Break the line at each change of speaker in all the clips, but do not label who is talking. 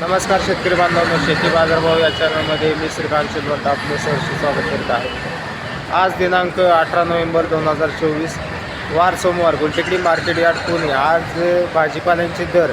नमस्कार शेतकरी बांधवांनो, शेती बाजारभाव या चॅनलमध्ये मी श्रीकांत शिलवंत आपले सहर्ष स्वागत करत आहे. आज दिनांक 18 नोव्हेंबर 2024 वार सोमवार गुलटेकडी मार्केट यार्ड पुणे. आज भाजीपाल्यांचे दर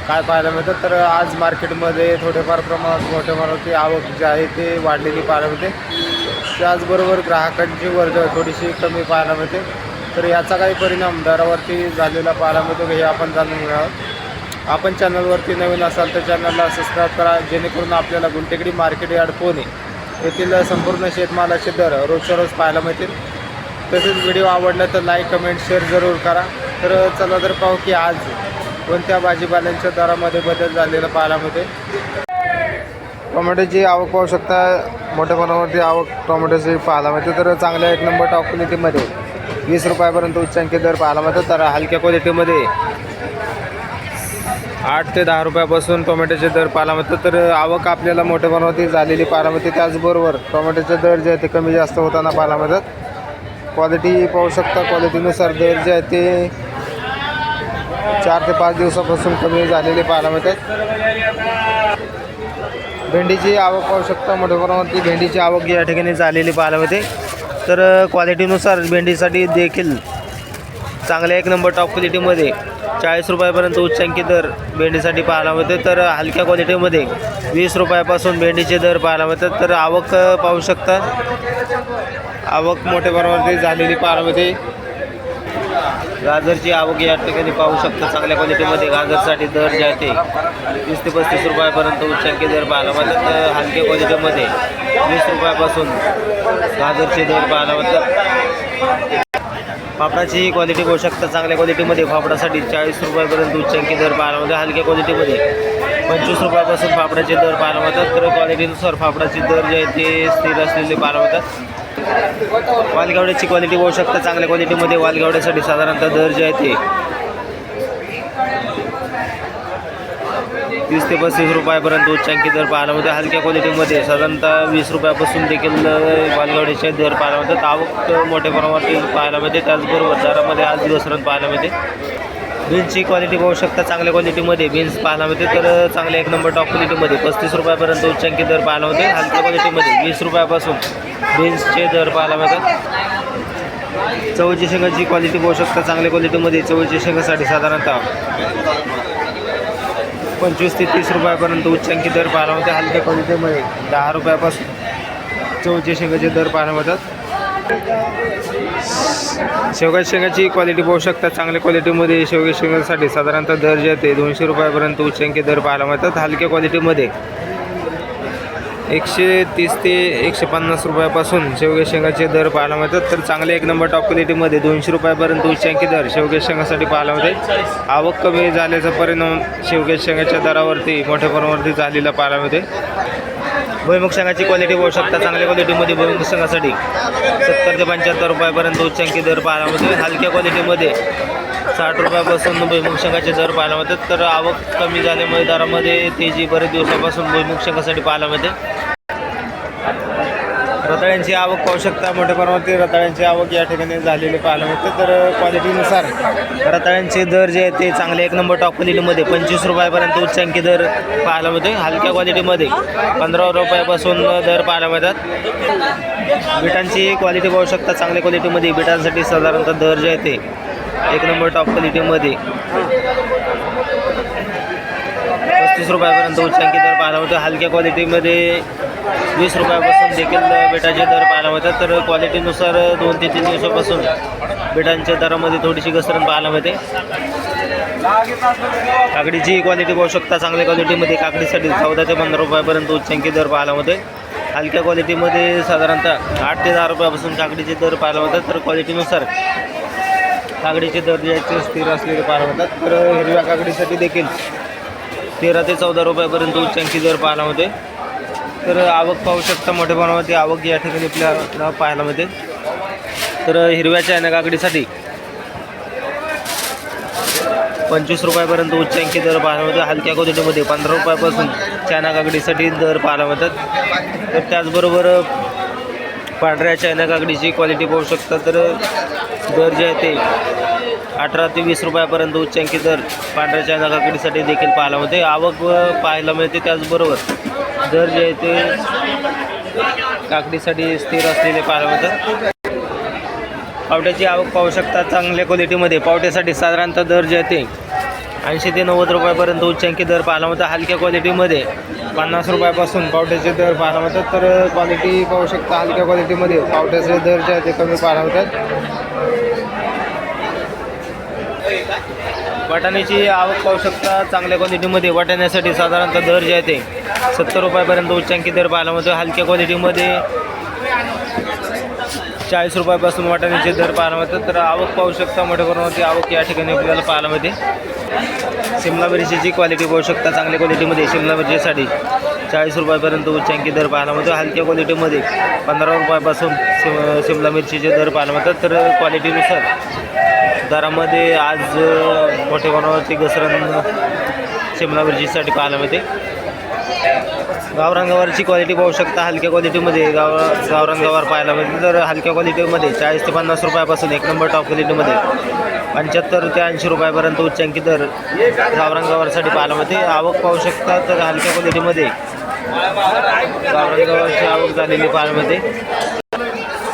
काय पाहायला मिळतात तर आज मार्केटमध्ये थोडेफार प्रमाणात मोठ्या प्रमाणाची आवक जी आहे ते वाढलेली पाहायला मिळते. त्याचबरोबर ग्राहकांची वर्दळ थोडीशी कमी पाहायला मिळते. तर याचा काही परिणाम दरावरती झालेला पाहायला मिळतो हे आपण जाणून घेणार आहोत. आपण चॅनलवरती नवीन असाल तर चॅनलला सबस्क्राईब करा, जेणेकरून आपल्याला गुलटेकडी मार्केट यार्ड पुणे येथील संपूर्ण शेतमालाचे दर रोजच्या रोज पाहायला मिळतील. तसेच व्हिडिओ आवडला तर लाईक, कमेंट, शेअर जरूर करा. तर चला तर पाहू की आज कोणत्या भाजीपाल्यांच्या दरामध्ये बदल झालेला पाहायला मिळते. टोमॅटोची आवक पाहू शकता, मोठ्या प्रमाणावरती आवक टोमॅटोची पाहायला मिळते. तर चांगल्या एक नंबर टॉप क्वालिटीमध्ये 20 रुपयापर्यंत उच्चांकी दर पाहायला मिळतात. तर हलक्या क्वालिटीमध्ये 8 ते 10 रुपयापासून टोमॅटोचे दर पाहायला मिळतात. तर आवक आपल्याला मोठ्या प्रमाणावरती झालेली पाहायला मिळते. त्याचबरोबर टोमॅटोचे दर जे आहे ते कमी जास्त होताना पाहायला मिळतात. क्वालिटी पाहू शकता, क्वालिटीनुसार दर जे आहे ते 4 ते 5 दिवसापासून कमी झालेले पाहायला मिळतात. भेंडीची आवक पाहू शकता, मोठ्या प्रमाणावरती भेंडीची आवक या ठिकाणी झालेली पाहायला मिळते. तर क्वालिटीनुसार भेंडीसाठी देखील चांगल्या एक नंबर टॉप क्वालिटीमध्ये 40 रुपयापर्यंत उच्चांकी दर भेंडीसाठी पाहायला मिळते. तर हलक्या क्वालिटीमध्ये 20 रुपयापासून भेंडीचे दर पाहायला मिळतात. तर आवक पाहू शकता, आवक मोठ्या प्रमाणावरती झालेली पाहायला मिळते. गाजरची आवक या ठिकाणी पाहू शकता, चांगल्या क्वालिटीमध्ये गाजरसाठी दर जे आहे ते 30 ते 35 रुपयापर्यंत उच्चांकी दर पाहायला मिळतात. तर हलक्या क्वालिटीमध्ये 20 रुपयापासून गाजरचे दर पाहायला मिळतात. फाफडाची क्वालिटी पाहू शकता, चांगल्या क्वालिटीमध्ये फाफडासाठी 40 रुपयापर्यंत उच्चांकी दर पाहायला मिळतात. हलक्या क्वालिटीमध्ये 25 रुपयापासून फाफडाचे दर पाहायला मिळतात. तर क्वालिटीनुसार फाफडाचे दर जे आहेत ते स्थिर असलेले पाहायला मिळतात. वालगावड्याची क्वालिटी पाहू शकता, चांगल्या क्वालिटीमध्ये वालगावड्यासाठी साधारणतः दर जे आहे ते 30 ते 35 रुपयापर्यंत उच्चांकी दर पाहायला मिळते. हलक्या क्वालिटीमध्ये साधारणतः 20 रुपयापासून देखील वालगावड्याचे दर पाहायला मिळतात. आवक मोठ्या प्रमाणावरती पाहायला मिळते. त्याचबरोबर दरामध्ये आज दिवसभरात पाहायला मिळते. बीन्सची क्वालिटी पाहू शकता, चांगल्या क्वालिटीमध्ये बीन्स पाहायला मिळते. तर चांगल्या एक नंबर टॉप क्वालिटीमध्ये 35 रुपयापर्यंत उच्चांकी दर पाहायला मिळते. हलक्या क्वालिटीमध्ये 20 रुपयापासून बीन्सचे दर पाहायला मिळतात. चवळीच्या शेंगाची क्वालिटी पाहू शकता, चांगल्या क्वालिटीमध्ये चवळीच्या शेंगासाठी साधारणतः 25 ते 30 रुपयापर्यंत उच्चांकी दर पाहायला मिळते. हलक्या क्वालिटीमध्ये 10 रुपयापासून चवळीच्या शेंगाचे दर पाहायला मिळतात. शेवगा शेंगाची क्वालिटी पाहू शकता, चांगल्या क्वालिटीमध्ये शेवगा शेंगासाठी साधारणतः दर जे आहे ते 200 रुपयापर्यंत उच्चांकी दर पाहायला मिळतात. हलक्या क्वालिटीमध्ये 130 ते 150 रुपयापासून शेवगे शेंगाचे दर पाहायला मिळतात. तर चांगले एक नंबर टॉप क्वालिटीमध्ये 200 रुपयापर्यंत उच्चांकी दर शेवगे शेंगासाठी पाहायला मिळते. आवक कमी झाल्याचा परिणाम शेवगे शेंगाच्या दरावरती मोठ्या प्रमाणावरती झालेला पाहायला मिळते. भुईमुग शेंगाची क्वालिटी पाहू शकता, चांगल्या क्वालिटीमध्ये भुईमुग शेंगासाठी 70 ते 75 रुपयापर्यंत उच्चांकी दर पाहायला मिळते. हलक्या क्वालिटीमध्ये 60 रुपयापासून भुईमुग शेंगाचे दर पाहायला मिळतात. तर आवक कमी झाल्यामुळे दरामध्ये तेजी बरेच दिवसापासून भुईमुग शेंगासाठी पाहायला मिळते. रताळ्यांची आवक पाहू शकता, मोठ्या प्रमाणावरती रताळ्यांची आवक या ठिकाणी झालेली पाहायला मिळते. तर क्वालिटीनुसार रताळ्यांचे दर जे आहेत ते चांगले एक नंबर टॉप क्वालिटीमध्ये 25 रुपयापर्यंत उच्चांकी दर पाहायला मिळते. हलक्या क्वालिटीमध्ये 15 रुपयापासून दर पाहायला मिळतात. बिटांची क्वालिटी पाहू शकता, चांगल्या क्वालिटीमध्ये बिटांसाठी साधारणतः दर जे आहे ते एक नंबर टॉप क्वालिटीमध्ये 35 रुपयापर्यंत उच्चांकी दर पाहायला मिळतो. हलक्या क्वालिटीमध्ये 20 रुपयापासून देखील बेटाचे दर पाहायला मिळतात. तर क्वालिटीनुसार 2 ते 3 दिवसापासून बेटांच्या दरामध्ये थोडीशी घसरण पाहायला मिळते. काकडीची क्वालिटी पाहू शकता, चांगल्या क्वालिटीमध्ये काकडीसाठी 14 ते 15 रुपयापर्यंत उच्चांकी दर पाहायला मिळते. हलक्या क्वालिटीमध्ये साधारणतः 8 ते 10 रुपयापासून काकडीचे दर पाहायला मिळतात. तर क्वालिटीनुसार काकडीचे दर जे आहेत स्थिर असलेले पाहायला मिळतात. तर हिरव्या काकडीसाठी देखील 13 ते 14 रुपयापर्यंत उच्चांकी दर पाहायला मिळते. तर आवक पाहू शकता, मोठ्या प्रमाणावरती आवक या ठिकाणी आपल्याला पाहायला मिळते. तर हिरव्या चायना काकडीसाठी 25 रुपयापर्यंत उच्चांकी दर पाहायला मिळते. हलक्या क्वालिटीमध्ये 15 रुपयापासून चायना काकडीसाठी दर पाहायला मिळतात. तर त्याचबरोबर पांढऱ्या चायना काकडीची क्वालिटी पाहू शकता, तर दर जे आहे ते 18 ते 20 रुपयापर्यंत उच्चांकी दर पांढऱ्या चायना काकडीसाठी देखील पाहायला मिळते. आवक पाहायला मिळते. त्याचबरोबर दर जे आहे ते काकडीसाठी स्थिर असलेले पाहायला मिळतात. पावट्याची आवक पाहू शकता चांगल्या क्वालिटीमध्ये. पावट्यासाठी साधारणतः दर जे आहे ते 80 ते 90 रुपयापर्यंत उच्चांकी दर पाहायला मिळतात. हलक्या क्वालिटीमध्ये 50 रुपयापासून पावट्याचे दर पाहायला मिळतात. तर क्वालिटी पाहू शकता हलक्या क्वालिटीमध्ये पावट्याचे दर जे आहे ते कमी पाहायला मिळतात. वाटाण्याची आवक पाहू शकता चांगल्या क्वालिटीमध्ये. वाटाण्यासाठी साधारणतः दर जे आहे ते 70 रुपयापर्यंत उच्चांकी दर पाहायला मिळतो. हलक्या क्वालिटीमध्ये 40 रुपयापासून वाटाण्याचे दर पाहायला मिळतात. तर आवक पाहू शकता मोठ्या प्रमाणावरती आवक या ठिकाणी आपल्याला पाहायला मिळते. शिमला मिरचीची क्वालिटी पाहू शकता चांगल्या क्वालिटीमध्ये. शिमला मिरचीसाठी 40 रुपयापर्यंत उच्चांकी दर पाहायला मिळतो. हलक्या क्वालिटीमध्ये 15 रुपयापासून शिमला मिरचीचे दर पाहायला मिळतात. तर क्वालिटीनुसार दरामध्ये आज मोठ्या प्रमाणावरती घसरण शिमला मिरचीसाठी पाहायला मिळते. गावरान गवारची क्वालिटी पाहू शकता हलक्या क्वालिटीमध्ये गावरान गवार पाहायला मिळते. तर हलक्या क्वालिटीमध्ये 40 ते 50 रुपयापासून एक नंबर टॉप क्वालिटीमध्ये 75 ते 80 रुपयापर्यंत उच्चांकी दर गावरान गवारसाठी पाहायला मिळते. आवक पाहू शकता तर हलक्या क्वालिटीमध्ये गावरान गवारची आवक झालेली पाहायला मिळते.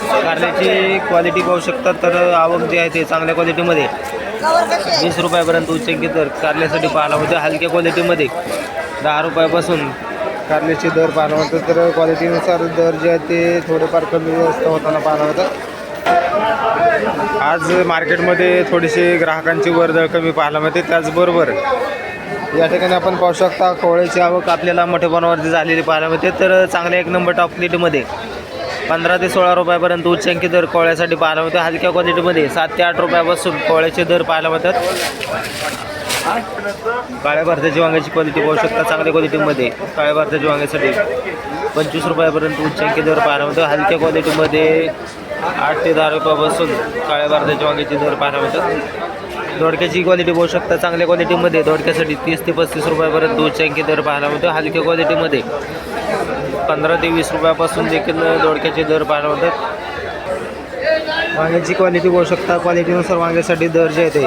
कारल्याची क्वालिटी पाहू शकता तर आवक जी आहे ते चांगल्या क्वालिटीमध्ये 20 रुपयापर्यंत उच्चांकी दर कारल्यासाठी पाहायला मिळते. हलक्या क्वालिटीमध्ये 10 रुपयापासून कारल्याचे दर पाहायला मिळतात. तर क्वालिटीनुसार दर जे आहेत ते थोडेफार कमी जास्त होताना पाहायला मिळतात. आज मार्केटमध्ये थोडीशी ग्राहकांची वर्दळ कमी पाहायला मिळते. त्याचबरोबर या ठिकाणी आपण पाहू शकता कोवळ्याची आवक आपल्याला मोठ्या प्रमाणावरती झालेली पाहायला मिळते. तर चांगल्या एक नंबर टॉप क्वालिटीमध्ये 15 ते 16 रुपयापर्यंत उच्चांकी दर कोवळ्यासाठी पाहायला मिळते. हलक्या क्वालिटीमध्ये 7 ते 8 रुपयापासून कोवळ्याचे दर पाहायला मिळतात. काळ्या भारताची वांग्याची क्वालिटी पाहू शकता चांगल्या क्वालिटीमध्ये. काळ्या भारताची वांग्यासाठी 25 रुपयापर्यंत उच्चांकी दर पाहायला मिळतो. हलक्या क्वालिटीमध्ये 8 ते 10 रुपयापासून काळ्या भारताची वांग्याची दर पाहायला मिळतात. दोडक्याची क्वालिटी पाहू शकता चांगल्या क्वालिटीमध्ये. दोडक्यासाठी 30 ते 35 रुपयापर्यंत उच्चांकी दर पाहायला मिळतो. हलक्या क्वालिटीमध्ये 15 ते 20 रुपयापासून देखील दोडक्याचे दर पाहायला मिळतात. वांग्याची क्वालिटी पाहू शकता. क्वालिटीनुसार वांग्यासाठी दर जे आहे ते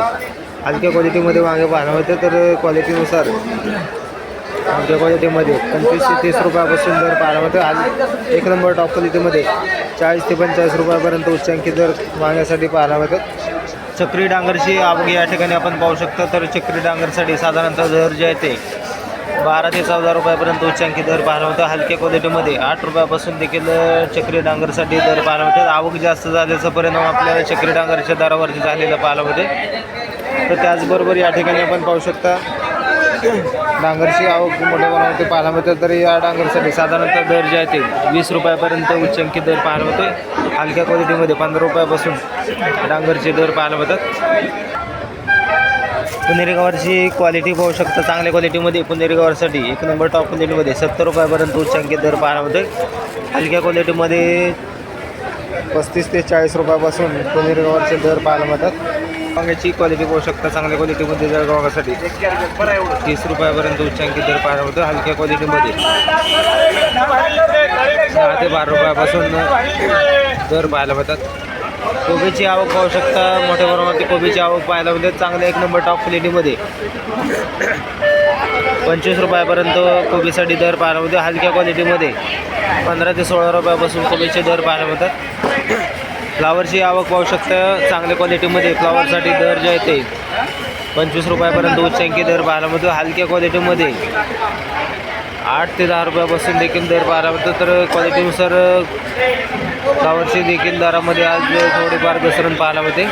हलक्या क्वालिटीमध्ये वांगे पाहायला मिळते. तर क्वालिटीनुसार हलक्या क्वालिटीमध्ये 25 ते 30 रुपयापासून दर पाहायला मिळते. एक नंबर टॉप क्वालिटीमध्ये 40 ते 45 रुपयापर्यंत उच्चांकी दर वांग्यासाठी पाहायला मिळतात. चक्री डांगरची आवक या ठिकाणी आपण पाहू शकता. तर चक्री डांगरसाठी साधारणतः दर जे आहे ते 12 ते 14 रुपयापर्यंत उच्चांकी दर पाहायला मिळतो. हलक्या क्वालिटीमध्ये 8 रुपयापासून देखील चक्री डांगरसाठी दर पाहायला मिळतात. आवक जास्त झाल्याचा परिणाम आपल्याला चक्री डांगरच्या दरावरती झालेला पाहायला मिळते. तर त्याचबरोबर या ठिकाणी आपण पाहू शकता डांगरची आवक मोठ्या प्रमाणावरती पाहायला मिळते. तर या डांगरसाठी साधारणतः दर जे आहे ते 20 रुपयापर्यंत उच्चांकी दर पाहायला मिळतो. हलक्या क्वालिटीमध्ये 15 रुपयापासून डांगरचे दर पाहायला मिळतात. पुणेरी गवारची क्वालिटी पाहू शकता चांगल्या क्वालिटीमध्ये. पुणेरी गवारसाठी एक नंबर टॉप क्वालिटीमध्ये 70 रुपयापर्यंत उच्चांकी दर पाहायला मिळतो. हलक्या क्वालिटीमध्ये 35 ते 40 रुपयापासून पुणेरी गवारचे दर पाहायला मिळतात. वांग्याची क्वालिटी पाहू शकता चांगल्या क्वालिटीमध्ये. जळगाव वांग्यासाठी 30 रुपयापर्यंत उच्चांकी दर पाहायला मिळतो. हलक्या क्वालिटीमध्ये 10 ते 12 रुपयापासून दर पाहायला मिळतात. कोबीची आवक पाहू शकता मोठ्या प्रमाणावरती कोबीची आवक पाहायला मिळते. चांगल्या एक नंबर टॉप क्वालिटीमध्ये 25 रुपयापर्यंत कोबीसाठी दर पाहायला मिळतो. हलक्या क्वालिटीमध्ये 15 ते 16 रुपयापासून कोबीचे दर पाहायला मिळतात. फ्लावरची आवक पाहू शकता चांगल्या क्वालिटीमध्ये. फ्लावरसाठी दर जे आहे ते 25 रुपयापर्यंत उच्चांकी दर पाहायला मिळतो. हलक्या क्वालिटीमध्ये 8 ते 10 रुपयापासून देखील दर पाहायला मिळतो. तर क्वालिटीनुसार फ्लावरची देखील दरामध्ये आज थोडीफार घसरण पाहायला मिळते.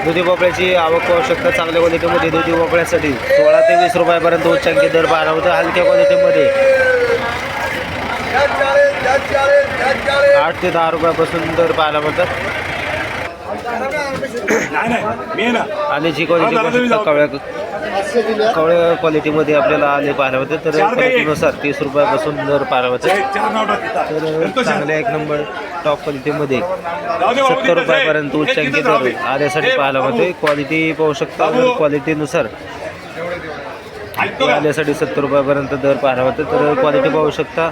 दुधी भोपळ्याची आवक पाहू शकता चांगल्या क्वालिटीमध्ये. दुधी भोपळ्यासाठी 16 ते 20 रुपयापर्यंत उच्चांकी दर पाहायला मिळतो. हलक्या क्वालिटीमध्ये 8 ते 10 रुपयापासून दर पाहायला मिळतात. आल्याची क्वालिटी पाहू शकता कवळ्या क्वालिटीमध्ये आपल्याला आले पाहायला मिळते. तर क्वालिटीनुसार 30 रुपयापासून दर पाहायला मिळतात. तर चांगल्या एक नंबर टॉप क्वालिटीमध्ये 70 रुपयापर्यंत उच्चांकी दर आल्यासाठी पाहायला मिळते. क्वालिटी पाहू शकता. क्वालिटीनुसार आल्यासाठी 70 रुपयापर्यंत दर पाहायला मिळते. तर क्वालिटी पाहू शकता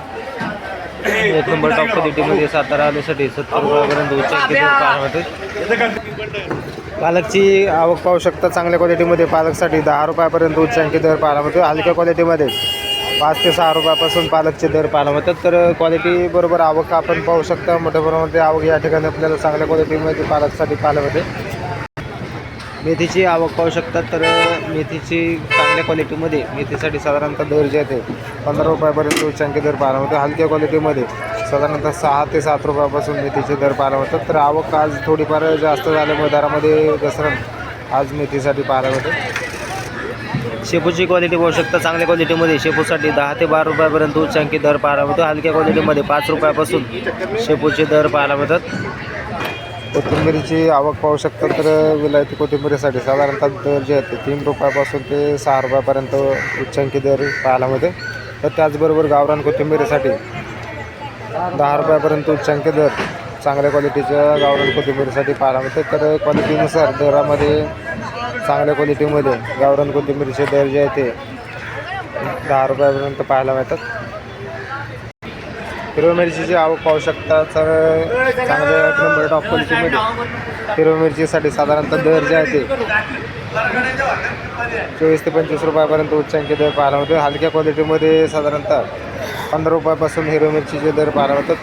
एक नंबर टॉप क्वालिटीमध्ये सातारा आल्यासाठी 70 रुपयापर्यंत उच्चांकी दर पाहायला मिळते. पालकची आवक पाहू शकता. चांगल्या क्वालिटीमध्ये पालकसाठी 10 रुपयापर्यंत उच्चांकी दर पाहायला मिळतो. हलक्या क्वालिटीमध्ये 5 ते 6 रुपयापासून पालकचे दर पाहायला मिळतात. तर क्वालिटी बरोबर आवक आपण पाहू शकता. मोठ्या प्रमाणामध्ये आवक या ठिकाणी आपल्याला चांगल्या क्वालिटीमध्ये पालकसाठी पाहायला मिळते. मेथीची आवक पाहू शकतात. तर मेथीची चांगल्या क्वालिटीमध्ये मेथीसाठी साधारणतः दर जे आहे ते 15 रुपयापर्यंत उच्चांकी दर पाहायला मिळतो. हलक्या क्वालिटीमध्ये साधारणतः 6 ते 7 रुपयापासून मेथीचे दर पाहायला मिळतात. तर आवक आज थोडीफार जास्त झाल्यामुळे दरामध्ये घसरण आज मेथीसाठी पाहायला मिळते. शेपूची क्वालिटी पाहू शकता. चांगल्या क्वालिटीमध्ये शेपूसाठी 10 ते 12 रुपयापर्यंत उच्चांकी दर पाहायला मिळतो. हलक्या क्वालिटीमध्ये 5 रुपयापासून शेपूचे दर पाहायला मिळतात. कोथिंबीरीची आवक पाहू शकता. तर विलायती कोथिंबीरीसाठी साधारणतः दर जे आहेत ते 3 रुपयापासून ते 6 रुपयापर्यंत उच्चांकी दर पाहायला मिळते. तर त्याचबरोबर गावरान कोथिंबीरीसाठी 10 रुपयापर्यंत उच्चांकी दर चांगल्या क्वालिटीच्या गावरान कोथिंबीरीसाठी पाहायला मिळते. तर क्वालिटीनुसार दरामध्ये चांगल्या क्वालिटीमध्ये गावरान कोथिंबीरीचे दर जे आहे ते 10 रुपयापर्यंत पाहायला मिळतात. हिरवी मिरचीची आवक पाहू शकता. तर चांगल्या एक नंबर टॉप क्वालिटीमध्ये हिरवी मिरचीसाठी साधारणतः दर जे आहे ते 24 ते 25 रुपयापर्यंत उच्चांकी दर पाहायला मिळतो. हलक्या क्वालिटीमध्ये साधारणतः 15 रुपयापासून हिरवी मिरचीचे दर पाहायला मिळतात.